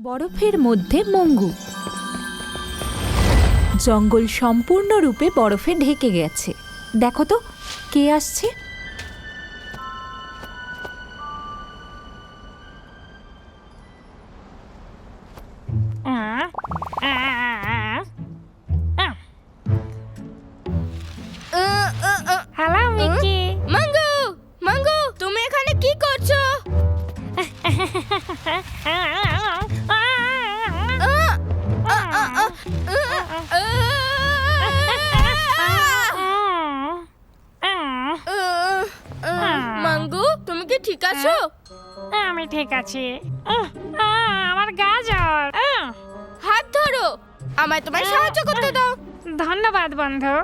বরফের মধ্যে মঙ্গু। জঙ্গল সম্পূর্ণরূপে বরফে ঢেকে গেছে। দেখো তো কে আসছে। Hello Mickey. মাঙ্গু, মাঙ্গু, তুমি এখানে কি করছো? মাঙ্গু, তুমি কি ঠিক আছো? আমি ঠিক আছি। আমার গা জ্বর। হাত ধরো, আমায় তোমায় সাহায্য করতে দাও। ধন্যবাদ বন্ধু।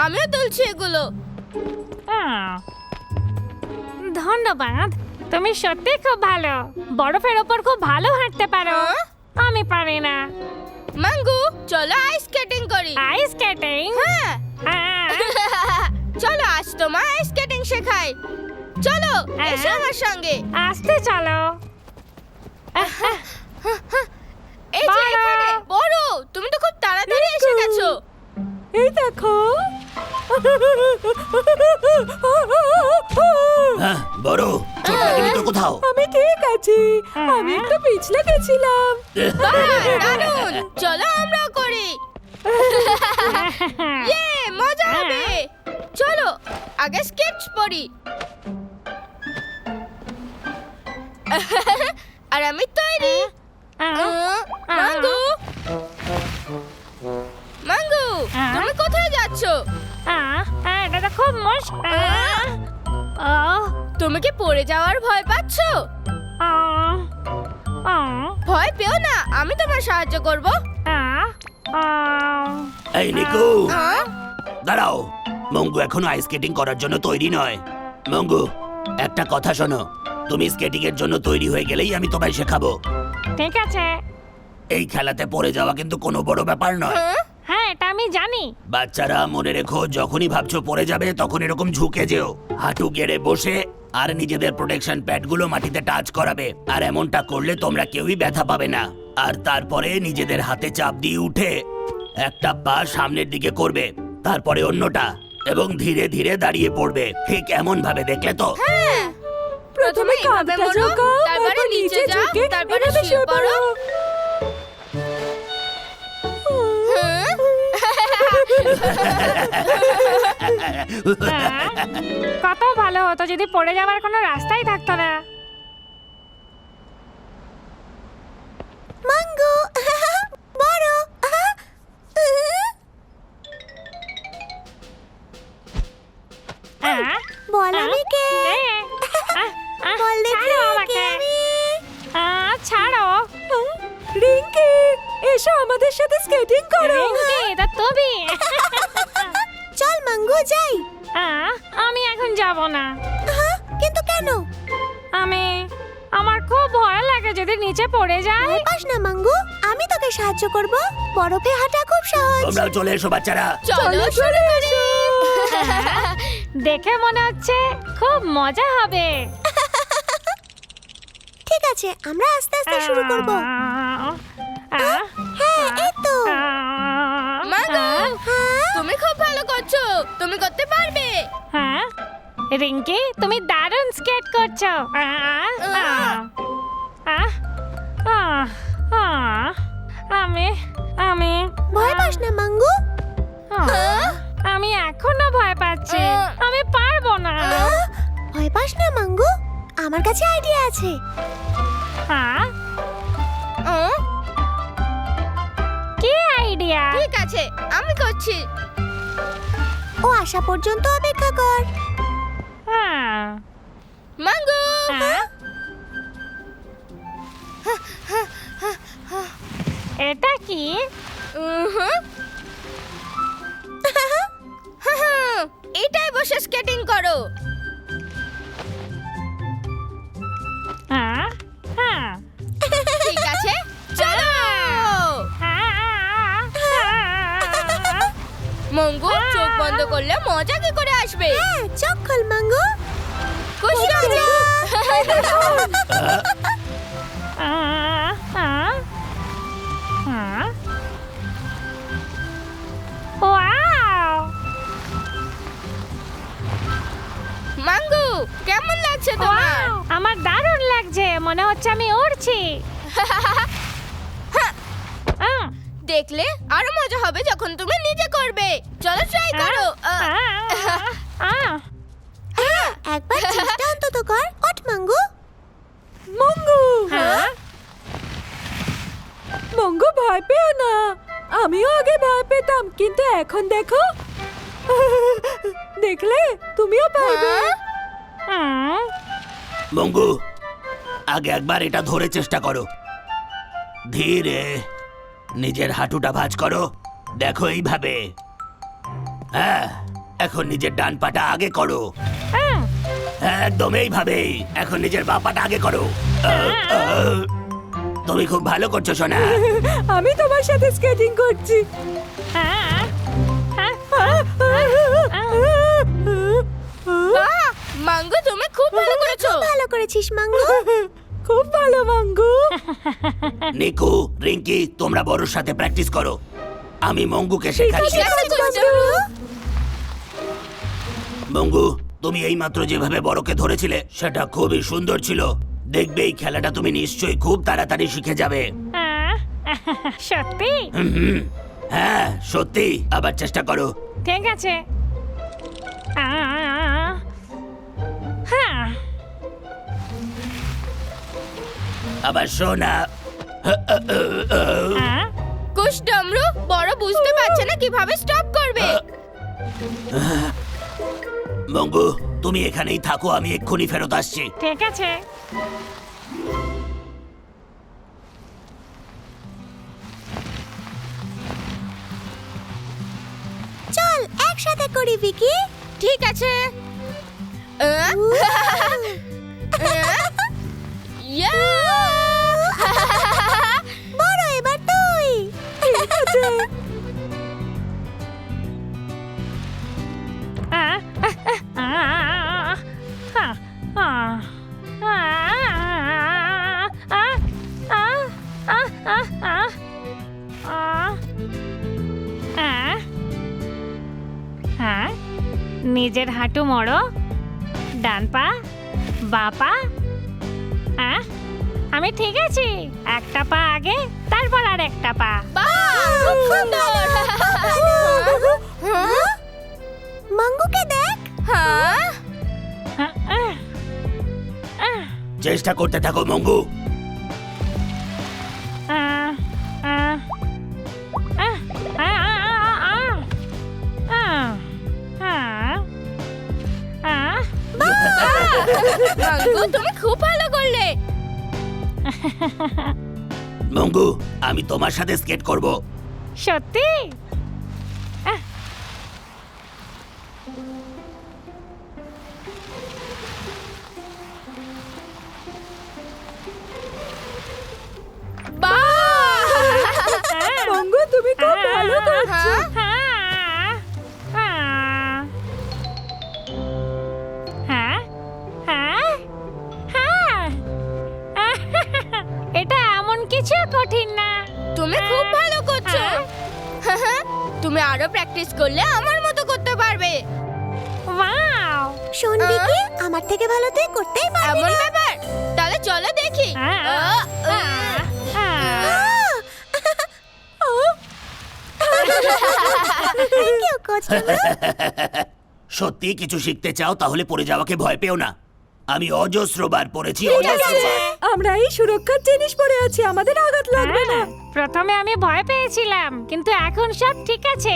আমিও তুলছি এগুলো। ধন্যবাদ, তুমি সত্যি খুব ভালো। বরফের ওপর খুব ভালো হাঁটতে পারো। আমি পারি না। মাঙ্গু, চলো আইস স্কেটিং করি। Ice skating? হ্যাঁ, চলো আজ তোমায় আইস স্কেটিং শেখাই। চলো এসো আমার সঙ্গে। আসতে চলো। এই যে এখানে বড়, তুমি তো খুব তাড়াতাড়ি এসে গেছো। এই দেখো। বড় ছোট লাগেনি তো কোথাও? আমি ঠিক আছি, আমি একটু পিছলে গেছিলাম। বাহ, দারুণ, চলো আমরাও করি। ইয়ে, মজা হবে। চলো আগে স্কেচ পড়ি। আর আমি তৈরি। মাঙ্গু, মাঙ্গু, তুমি কোথায় যাচ্ছো? এটা তো খুব মুশকিল। তুমি কি পড়ে যাওয়ার ভয় পাচ্ছো? ভয় পেও না, আমি তোমার সাহায্য করব। এই নিকু, হ্যাঁ? দাঁড়াও। মঙ্গু এখনো আইস স্কেটিং করার জন্য তৈরি নয়। মঙ্গু, একটা কথা শোনো, তুমি স্কেটিং এর জন্য তৈরি হয়ে গেলেই আমি তোমায় শেখাবো। ঠিক আছে। এই খেলাতে পড়ে যাওয়া কিন্তু কোনো বড় ব্যাপার নয়। হ্যাঁ, এটা আমি জানি। বাচ্চারা মনে রেখো, যখনই ভাবছো পড়ে যাবে তখন এরকম ঝুঁকে যেও, হাঁটু গেড়ে বসে আর নিজেদের প্রোটেকশন প্যাডগুলো মাটিতে টাচ করাবে। আর এমনটা করলে তোমরা কেউই ব্যথা পাবে না। আর তারপরে নিজেদের হাতে চাপ দিয়ে উঠে একটা পা সামনের দিকে করবে, তারপরে অন্যটা, এবং ধীরে ধীরে দাঁড়িয়ে পড়বে। ঠিক এমন ভাবে, দেখলে তো? হ্যাঁ, প্রথমে এইভাবে কাঁধটা মোড়ো, ঝোঁকাও, তারপরে নিচে যাও, ঝুঁকে তারপরে এভাবে শুয়ে পড়ো। কত ভালো হতো যদি পড়ে যাওয়ার কোনো রাস্তাই থাকতো না। মাঙ্গু, বড়, বল আমি কে? বল দেখি কে আমি? ছাড়ো রিঙ্কি, এসো আমাদের সাথে স্কেটিং করো। রিঙ্কি, এটা তুমি? চল মাঙ্গু যাই। আমি এখন যাব না। কিন্তু কেন? আমার খুব ভয় লাগে যদি নিচে পড়ে যাই। ভয় পাস না মাঙ্গু, আমি তোকে সাহায্য করব। বরফে হাঁটা খুব সহজ। তোমরাও চলে এসো বাচ্চারা। চলো শুরু করি। দেখে মনে হচ্ছে খুব মজা হবে। ঠিক আছে, আমরা আস্তে আস্তে শুরু করব। হ্যাঁ, এই তো। মাঙ্গু, তুমি খুব ভালো করছো। তুমি করতে পারবে। হ্যাঁ রিঙ্কি, তুমি দারুণ স্কেট করছো। আমি আমি ভয় পাস না মাঙ্গু। আমি এখনো ভয় পাচ্ছি। আমি পারবো না। ভয় পাস না মাঙ্গু, আমার কাছে আইডিয়া আছে। কি আইডিয়া? ঠিক আছে, আমি করছি। ও আসা পর্যন্ত অপেক্ষা কর। মাঙ্গু, এটা কি? এটাই বসে স্কেটিং করো। ঠিক আছে, চলো। মঙ্গু, চোখ বন্ধ করলে মজা কি করে আসবে? চোখ খোল মঙ্গু। খুশি হয়ে যা। কেমন লাগছে তোমার? Wow, আমার দারুণ লাগছে, মনে হচ্ছে আমি উড়ছি। আহ, দেখলে আরো মজা হবে যখন তুমি নিজে করবে। চলো ট্রাই করো। আহ, একবার চেষ্টা অন্তত কর। ওঠ মঙ্গু। মঙ্গু হ্যাঁ? মঙ্গু ভয় পেও না, আমিও আগে ভয় পেতাম, কিন্তু এখন দেখো দেখলে তুমিও পারবে। হুম, মঙ্গু, আগে একবার এটা ধরে চেষ্টা করো। ধীরে নিজের হাঁটুটা ভাঁজ করো, দেখো এইভাবে। হ্যাঁ, এখন নিজের ডান পাটা আগে করো। আহ, হ্যাঁ, একদম এইভাবেই। এখন নিজের বাঁ পাটা আগে করো। তুমি খুব ভালো করছো সোনা। আমি তোমার সাথে স্কেটিং করছি। আহ, আহ, বাহ, মঙ্গু তুমি খুব ভালো করেছো। ভালো করেছিস মঙ্গু। খুব ভালো মঙ্গু। নিকু, রিঙ্কি, তোমরা বড়র সাথে প্র্যাকটিস করো, আমি মঙ্গুকে শেখাচ্ছি। ঠিক আছে কুঞ্জু। মঙ্গু, তুমি এইমাত্র যেভাবে বড়কে ধরেছিলে সেটা খুবই সুন্দর ছিল। দেখবে এই খেলাটা তুমি নিশ্চয়ই খুব তাড়াতাড়ি শিখে যাবে। আহ, সত্যি? হ্যাঁ, সত্যি। আবার চেষ্টা করো। ঠিক আছে। হ্যাঁ, আবার সোনা। আহ, কুষ্টমরু বড় বুঝতে পারছে না কিভাবে স্টপ করবে। মঙ্গু, তুমি এখানেই থাকো, আমি এক্ষুনি ফেরত আসছি। ঠিক আছে। চল একসাথে করি ভিকি। ঠিক আছে। বড় এবার তুই। আহ, আহ, আহ, আহ, আহ, হ্যাঁ, নিজের হাঁটু মোড়ো, ডান পা, বা পা। আমি ঠিক আছি, একটা পা আগে, তারপর আর একটা পা। বাহ, খুব সুন্দর। মঙ্গুকে দেখ। হ্যাঁ, চেষ্টা করতে থাকো মঙ্গু। মঙ্গু তুমি খুব ভালো করলে। মঙ্গু, আমি তোমার সাথে স্কেট করব। সত্যি? মঙ্গু তুমি খুব ভালো করছো। এটা এমন কিছু কঠিন না। তুমি খুব ভালো করছো। তুমি আরো প্র্যাকটিস করলে আমার মতো করতে পারবে। ওয়াও! শোন ভিকি, আমার থেকে ভালো তুই করতেই পারবি। এমন ব্যাপার? তাহলে চলো দেখি। Thank you coach. সত্যি কিছু শিখতে চাও তাহলে পড়ে যাওয়াকে ভয় পেও না। আমি অজস্রবার পড়েছি, ঠিক আছে, অজস্রবার। আমরা এই সুরক্ষার জিনিস পরে আছি, আমাদের আঘাত লাগবে না। প্রথমে আমি ভয় পেয়েছিলাম, কিন্তু এখন সব ঠিক আছে।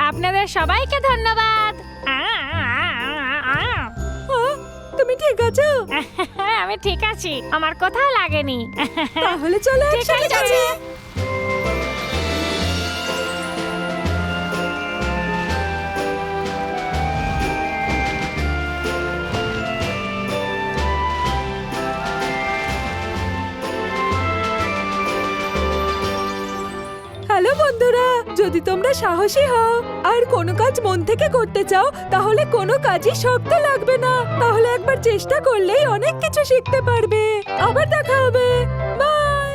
আপনাদের সবাইকে ধন্যবাদ। তুমি ঠিক আছো? আমি ঠিক আছি, আমার কোথাও লাগেনি। তাহলে চলো ঠিক একসাথে আছে। করি। হ্যালো বন্ধুরা, যদি তোমরা সাহসী হও আর কোনো কাজ মন থেকে করতে চাও তাহলে কোনো কাজই শক্ত লাগবে না। তাহলে একবার চেষ্টা করলেই অনেক কিছু শিখতে পারবে। আবার দেখা হবে, বাই।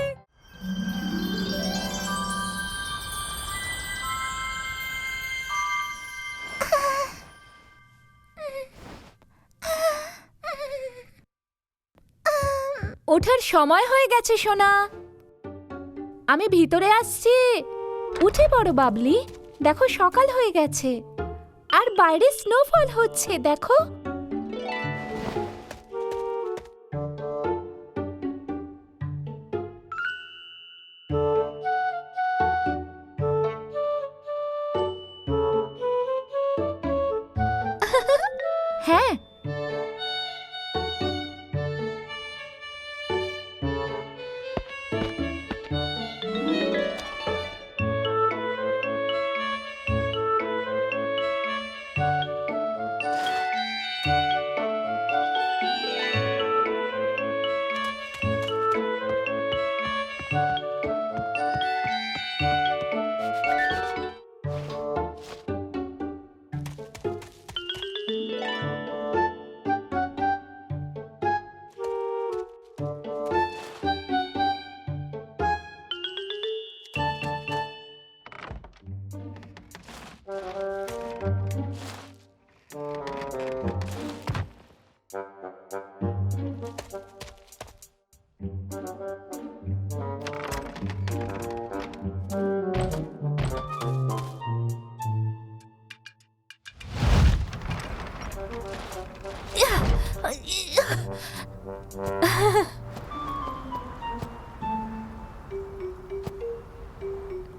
ওঠার সময় হয়ে গেছে সোনা। আমি ভিতরে আসছি। উঠে পড়ো বাবলি, দেখো সকাল হয়ে গেছে আর বাইরে স্নোফল হচ্ছে দেখো। হ্যাঁ,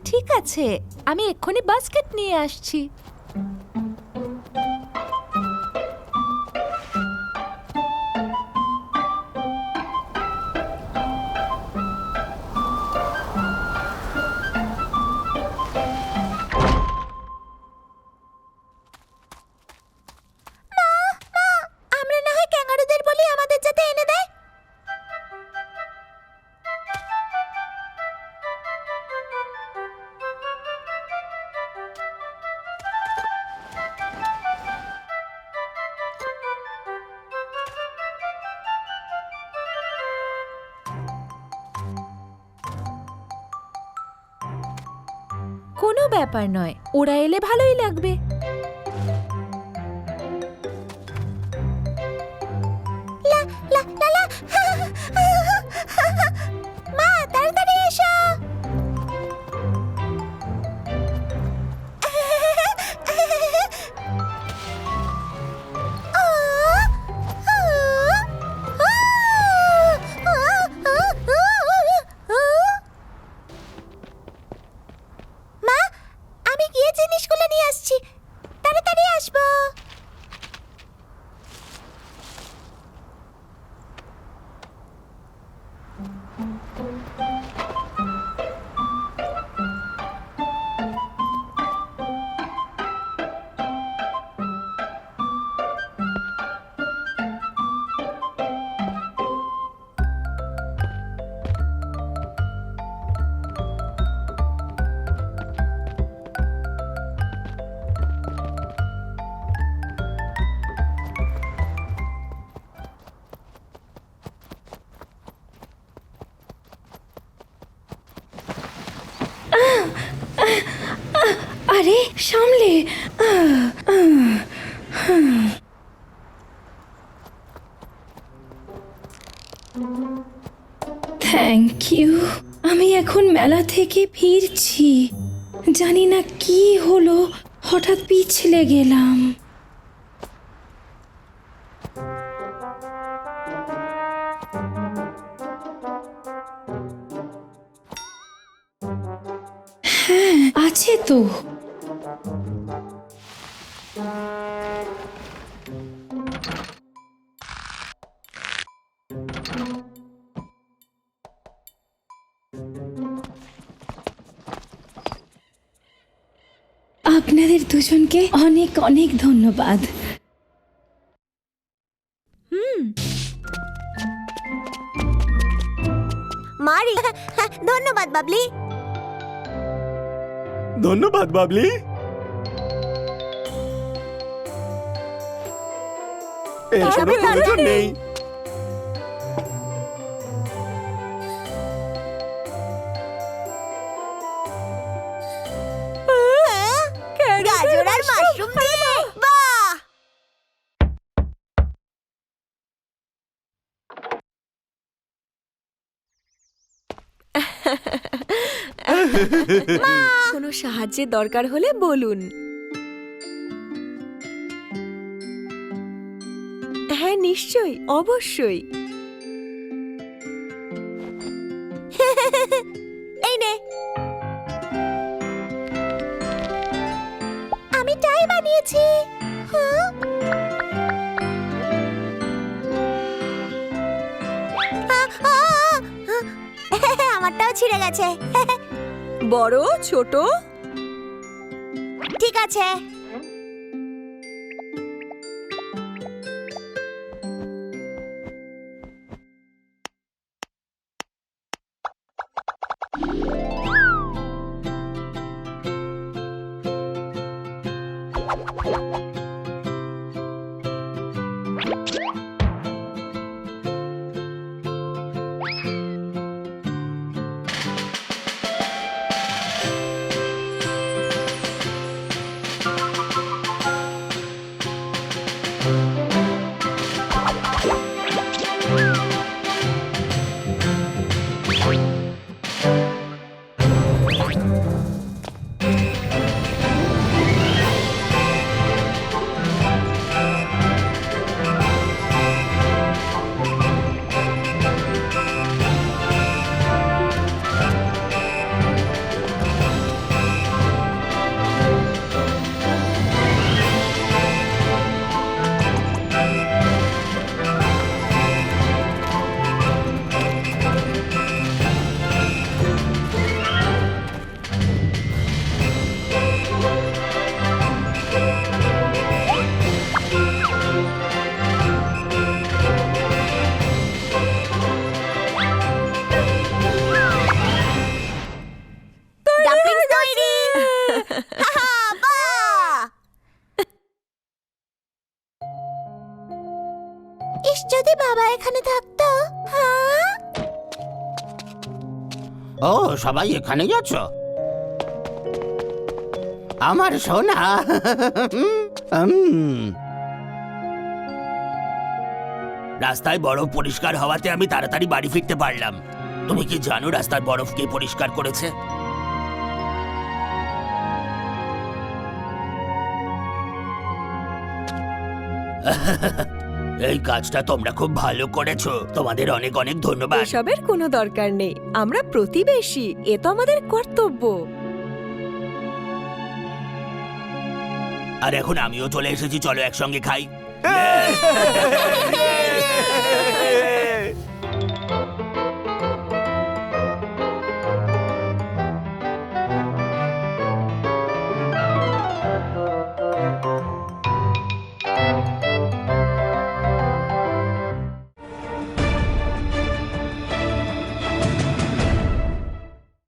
ঠিক আছে, আমি এক্ষুনি বাস্কেট নিয়ে আসছি। আমরা না হয় ক্যাঙ্গারুদের বলি আমাদের যাতে এনে দেয়। কোনো ব্যাপার নয়, ওরা এলে ভালোই লাগবে। মা তাড়াতাড়ি এসো। মা, আমি গিয়ে জিনিসগুলো নিয়ে আসছি, তাড়াতাড়ি আসবো। আরে সামলে। Thank you. আমি এখন মেলা থেকে ফিরছি, জানি না কি হলো, হঠাৎ পিছলে গেলাম। হ্যাঁ আছে তো। আপনাদের দুজনকে অনেক অনেক ধন্যবাদ। মারি ধন্যবাদ বাবলি। ধন্যবাদ বাবলি। এসবের প্রয়োজন নেই। কোনো সাহায্যের দরকার হলে বলুন। হ্যাঁ নিশ্চয়ই, অবশ্যই। এই নে, আমি টাই বানিয়েছি। হ্যাঁ? আমারটাও ছিঁড়ে গেছে। বড় ছোট ঠিক আছে। ডাম্পলিংস তৈরি। বাহ! ইস, যদি বাবা এখানে থাকতো। হ্যাঁ? ও সবাই এখানে যাচ্ছ? আমার সোনা। রাস্তায় বরফ পরিষ্কার হওয়াতে আমি তাড়াতাড়ি বাড়ি ফিরতে পারলাম। তুমি কি জানো রাস্তার বরফ কে পরিষ্কার করেছে? এই কাজটা তোমরা খুব ভালো করেছো, তোমাদের অনেক অনেক ধন্যবাদ। এসবের কোনো দরকার নেই, আমরা প্রতিবেশী, এ তো আমাদের কর্তব্য। আর এখন আমিও চলে এসেছি, চলো একসঙ্গে খাই।